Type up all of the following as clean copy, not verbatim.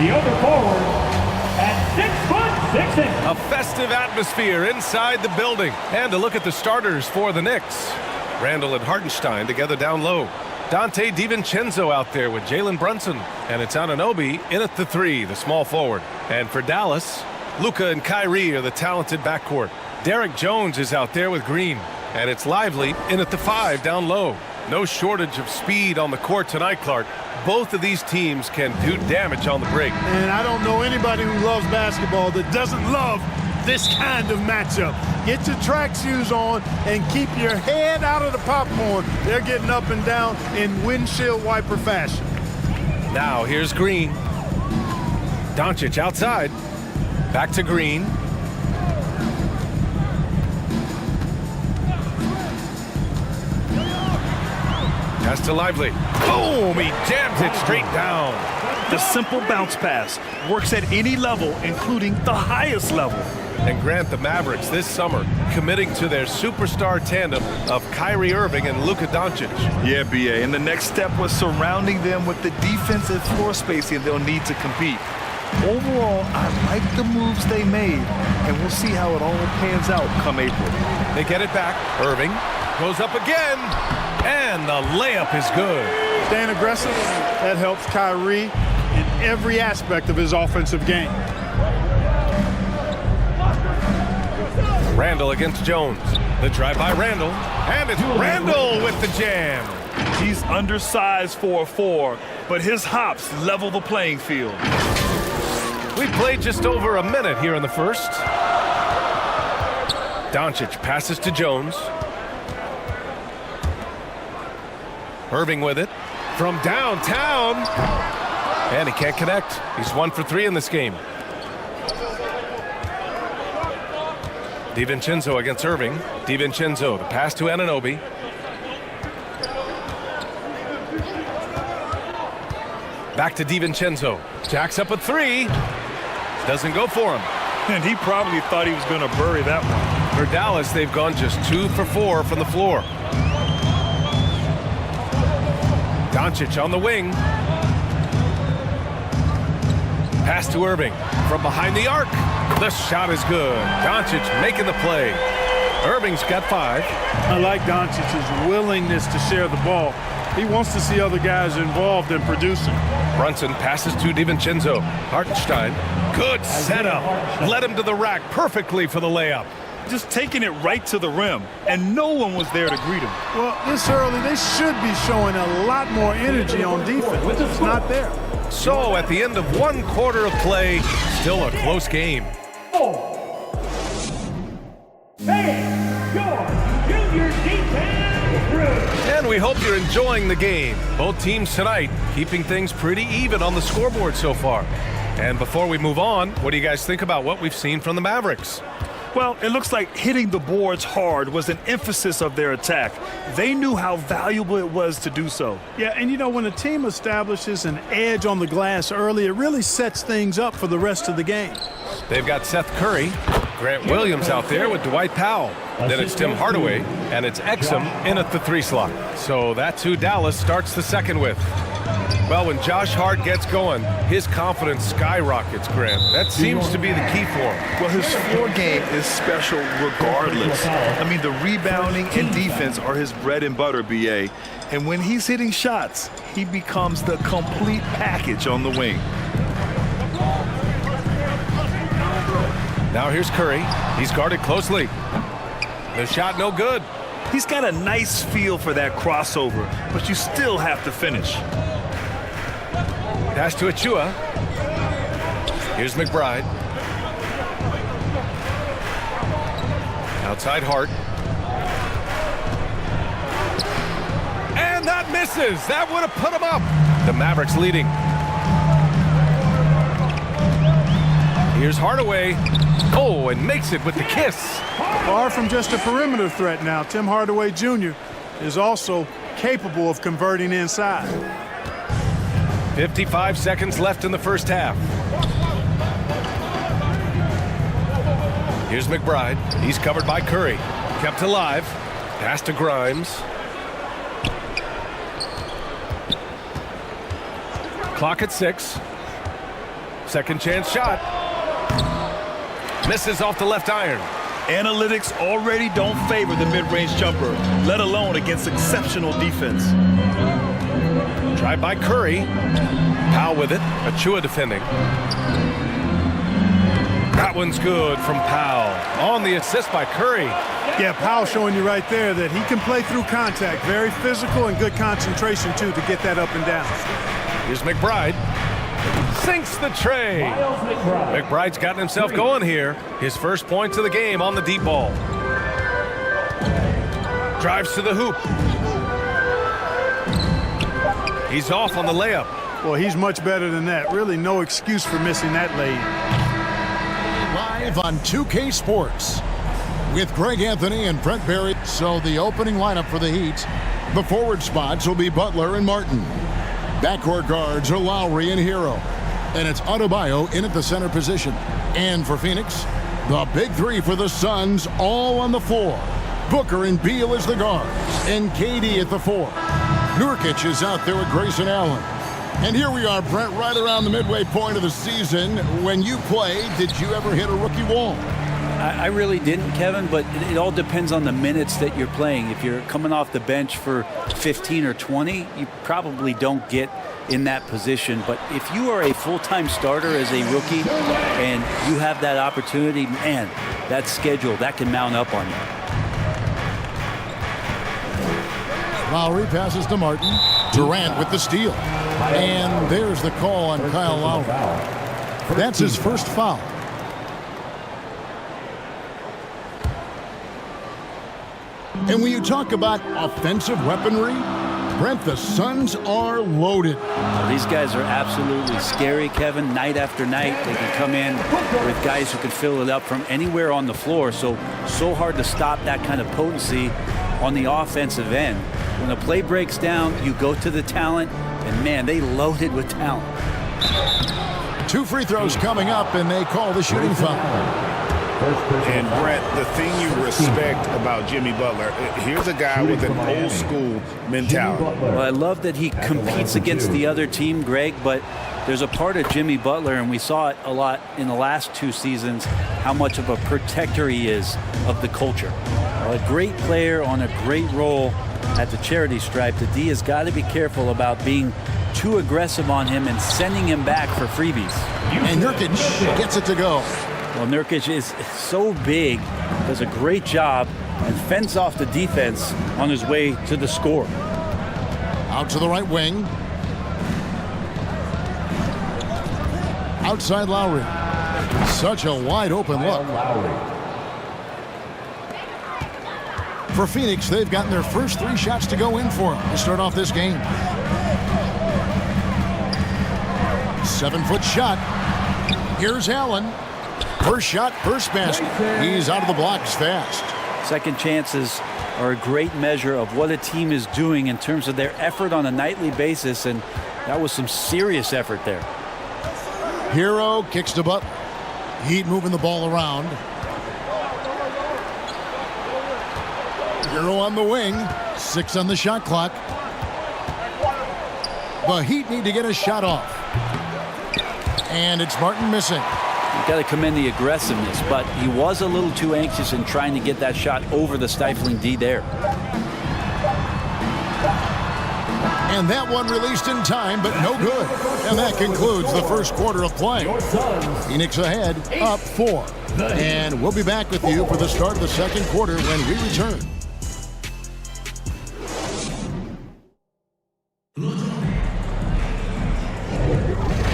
the other forward at 6'6". A festive atmosphere inside the building. And a look at the starters for the Knicks. Randall and Hartenstein together down low. Dante DiVincenzo out there with Jalen Brunson. And it's Anunoby in at the 3, the small forward. And for Dallas, Luka and Kyrie are the talented backcourt. Derek Jones is out there with Green. And it's Lively in at the 5 down low. No shortage of speed on the court tonight, Clark. Both of these teams can do damage on the break. And I don't know anybody who loves basketball that doesn't love this kind of matchup. Get your track shoes on and keep your head out of the popcorn. They're getting up and down in windshield wiper fashion. Now here's Green. Doncic outside. Back to Green. Pass to Lively. Boom! He jams it straight down. The simple bounce pass works at any level, including the highest level. And Grant, the Mavericks this summer committing to their superstar tandem of Kyrie Irving and Luka Doncic. Yeah, BA, and the next step was surrounding them with the defensive floor spacing they'll need to compete. Overall, I like the moves they made, and we'll see how it all pans out come April. They get it back. Irving goes up again, and the layup is good. Staying aggressive, that helps Kyrie in every aspect of his offensive game. Randall against Jones. The drive by Randall, and it's Randall with the jam. He's undersized for a 4, but his hops level the playing field. We've played just over a minute here in the first. Doncic passes to Jones. Irving with it from downtown. And he can't connect. He's 1 for 3 in this game. DiVincenzo against Irving. DiVincenzo, the pass to Anunoby. Back to DiVincenzo. Jacks up a 3. Doesn't go for him. And he probably thought he was going to bury that one. For Dallas, they've gone just 2 for 4 from the floor. Doncic on the wing. Pass to Irving from behind the arc. The shot is good. Doncic making the play. Irving's got 5. I like Doncic's willingness to share the ball. He wants to see other guys involved in producing. Brunson passes to DiVincenzo. Hartenstein. Good setup. Led him to the rack perfectly for the layup. Just taking it right to the rim, and no one was there to greet him. Well, this early, they should be showing a lot more energy on defense. It's not there. So at the end of 1 quarter of play, still a close game. And we hope you're enjoying the game. Both teams tonight keeping things pretty even on the scoreboard so far. And before we move on, what do you guys think about what we've seen from the Mavericks? Well, it looks like hitting the boards hard was an emphasis of their attack. They knew how valuable it was to do so. Yeah, and you know, when a team establishes an edge on the glass early, it really sets things up for the rest of the game. They've got Seth Curry, Grant Williams out there with Dwight Powell. Then it's Tim Hardaway, and it's Exum in at the 3 slot. So that's who Dallas starts the second with. Well, when Josh Hart gets going, his confidence skyrockets, Grant. That seems to be the key for him. Well, his floor game is special regardless. I mean, the rebounding and defense are his bread and butter, BA. And when he's hitting shots, he becomes the complete package on the wing. Now here's Curry. He's guarded closely. The shot no good. He's got a nice feel for that crossover, but you still have to finish. Pass to Achua. Here's McBride. Outside Hart. And that misses. That would have put him up. The Mavericks leading. Here's Hardaway. Oh, and makes it with the kiss. Far from just a perimeter threat now, Tim Hardaway Jr. is also capable of converting inside. 55 seconds left in the first half. Here's McBride. He's covered by Curry. Kept alive. Pass to Grimes. Clock at 6. Second chance shot. Misses off the left iron. Analytics already don't favor the mid-range jumper, let alone against exceptional defense. Drive by Curry. Powell with it. Achua defending. That one's good from Powell. On the assist by Curry. Yeah, Powell showing you right there that he can play through contact. Very physical and good concentration, too, to get that up and down. Here's McBride. Sinks the tray. McBride's gotten himself going here. His first points of the game on the deep ball. Drives to the hoop. He's off on the layup. Well, he's much better than that. Really no excuse for missing that lay-in. Live on 2K Sports with Greg Anthony and Brent Barry. So the opening lineup for the Heat. The forward spots will be Butler and Martin. Backcourt guards are Lowry and Hero. And it's Adebayo in at the center position. And for Phoenix, the big three for the Suns all on the floor. Booker and Beal as the guards. And KD at the 4. Nurkic is out there with Grayson Allen. And here we are, Brent, right around the midway point of the season. When you played, did you ever hit a rookie wall? I really didn't, Kevin, but it all depends on the minutes that you're playing. If you're coming off the bench for 15 or 20, you probably don't get in that position. But if you are a full-time starter as a rookie and you have that opportunity, man, that schedule, that can mount up on you. Lowry passes to Martin. Durant with the steal. And there's the call on Kyle Lowry. That's his first foul. And when you talk about offensive weaponry, Brent, the Suns are loaded. These guys are absolutely scary, Kevin. Night after night, they can come in with guys who can fill it up from anywhere on the floor. So hard to stop that kind of potency on the offensive end. When the play breaks down, you go to the talent, and man, they loaded with talent. 2 free throws coming up, and they call the shooting foul. And Brent, the thing you respect about Jimmy Butler, here's a guy with an old school mentality. Well, I love that he competes against the other team, Greg, but there's a part of Jimmy Butler, and we saw it a lot in the last 2 seasons, how much of a protector he is of the culture. A great player on a great role at the charity stripe. The D has got to be careful about being too aggressive on him and sending him back for freebies. And Nurkic gets it to go. Well, Nurkic is so big, does a great job, and fends off the defense on his way to the score. Out to the right wing. Outside Lowry. Such a wide open look. For Phoenix, they've gotten their first 3 shots to go in for them to start off this game. 7-foot shot. Here's Allen. First shot, first basket. He's out of the blocks fast. Second chances are a great measure of what a team is doing in terms of their effort on a nightly basis, and that was some serious effort there. Hero kicks to Butler. Heat moving the ball around. Hero on the wing. 6 on the shot clock. The Heat need to get a shot off. And it's Martin missing. You've got to commend the aggressiveness, but he was a little too anxious in trying to get that shot over the stifling D there. And that one released in time, but no good. And that concludes the first quarter of play. Phoenix ahead, up 4. And we'll be back with you for the start of the second quarter when we return.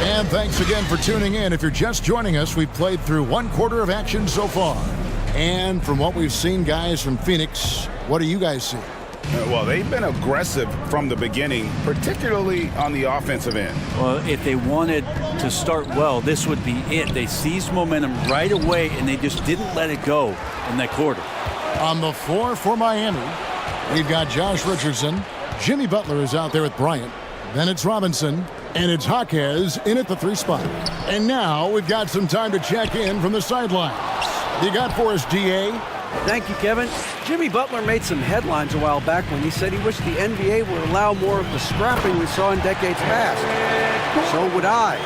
And thanks again for tuning in. If you're just joining us, we've played through 1 quarter of action so far. And from what we've seen, guys, from Phoenix, what do you guys see? Well, they've been aggressive from the beginning, particularly on the offensive end. Well, if they wanted to start well, this would be it. They seized momentum right away, and they just didn't let it go in that quarter. On the floor for Miami, we've got Josh Richardson. Jimmy Butler is out there with Bryant. Then it's Robinson. And it's Jaquez in at the 3 spot. And now we've got some time to check in from the sidelines. You got for us, DA? Thank you, Kevin. Jimmy Butler made some headlines a while back when he said he wished the NBA would allow more of the scrapping we saw in decades past. So would I.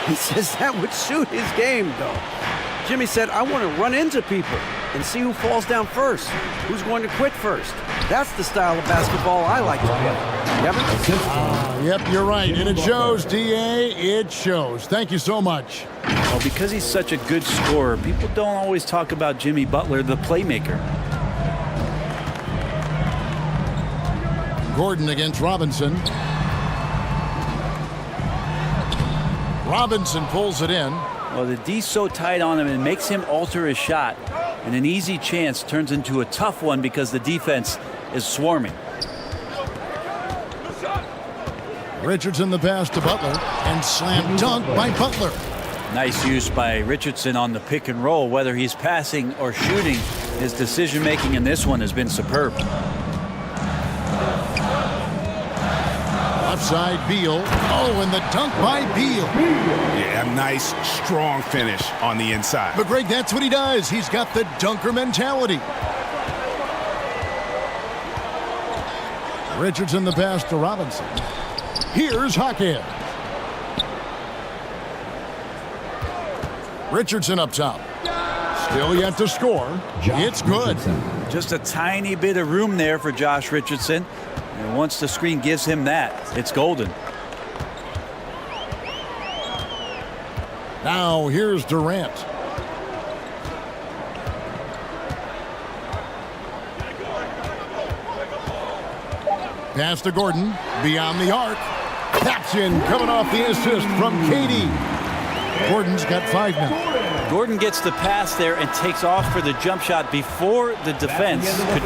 He says that would suit his game, though. Jimmy said, I want to run into people and see who falls down first, who's going to quit first. That's the style of basketball I like to play. Kevin? Yep, you're right. And it shows, D.A. It shows. Thank you so much. Well, because he's such a good scorer, people don't always talk about Jimmy Butler, the playmaker. Gordon against Robinson. Robinson pulls it in. Well, the D's so tight on him, it makes him alter his shot. And an easy chance turns into a tough one because the defense is swarming. Richardson the pass to Butler. And slam dunk by Butler. Nice use by Richardson on the pick and roll. Whether he's passing or shooting, his decision-making in this one has been superb. Left side, Beal. Oh, and the dunk by Beal. Yeah, a nice, strong finish on the inside. But, Greg, that's what he does. He's got the dunker mentality. Richardson the pass to Robinson. Here's Hockhead. Richardson up top. Still yet to score. It's good. Just a tiny bit of room there for Josh Richardson. And once the screen gives him that, it's golden. Now here's Durant. Pass to Gordon. Beyond the arc. Taps in, coming off the assist from KD. Gordon's got 5 now. Gordon gets the pass there and takes off for the jump shot before the defense could